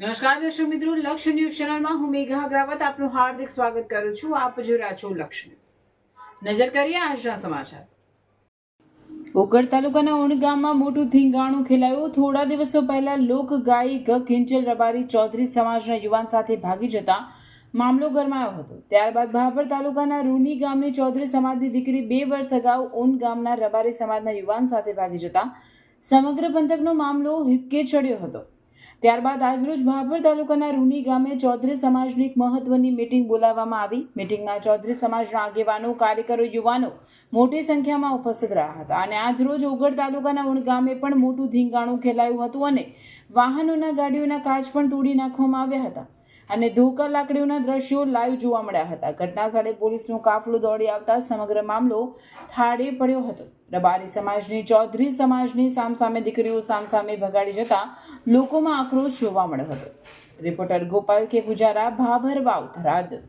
નમસ્કાર દર્શક મિત્રો, લક્ષ્ય ન્યૂઝ ચેનલમાં હું મેઘા અગ્રવાલ આપનું હાર્દિક સ્વાગત કરું છું. આપ જોઈ રહ્યા છો લક્ષ્ય ન્યૂઝ. નજર કરીએ આજના સમાચાર. ઓગળ તાલુકાના ઉણ ગામમાં મોટું ધીંગાણું ખેલાયું. થોડા દિવસો પહેલા લોક ગાયક કિંજલ રબારી ચૌધરી સમાજના યુવાન સાથે ભાગી જતા મામલો ગરમાયો હતો. ત્યારબાદ ભાભર તાલુકાના રૂની ગામની ચૌધરી સમાજની દીકરી 2 વર્ષ અગાઉ ઉન ગામના રબારી સમાજના યુવાન સાથે ભાગી જતા સમગ્ર પંથકનો મામલો હિક્કે ચડ્યો હતો. ત્યારબાદ આજરોજ ભાભર તાલુકાના રૂની ગામે ચૌધરી સમાજની એક મહત્વની મીટિંગ બોલાવવામાં આવી. મીટિંગમાં ચૌધરી સમાજના આગેવાનો, કાર્યકરો, યુવાનો મોટી સંખ્યામાં ઉપસ્થિત રહ્યા હતા અને આજરોજ ઓગળ તાલુકાના ઉણ ગામે પણ મોટું ધીંગાણું ખેલાયું હતું અને વાહનોના, ગાડીઓના કાચ પણ તોડી નાખવામાં આવ્યા હતા અને ધોકા લાકડીઓના દ્રશ્યો લાઈવ જોવા મળ્યા હતા. ઘટના સ્થળે પોલીસનો કાફલો દોડી આવતા સમગ્ર મામલો થાળે પડ્યો હતો. રબારી સમાજની, ચૌધરી સમાજની સામસામે દીકરીઓ સામસામે ભગાડી જતા લોકોમાં આક્રોશ જોવા મળ્યો હતો. રિપોર્ટર ગોપાલ કે પુજારા, ભાભર વાવ, થરાદ.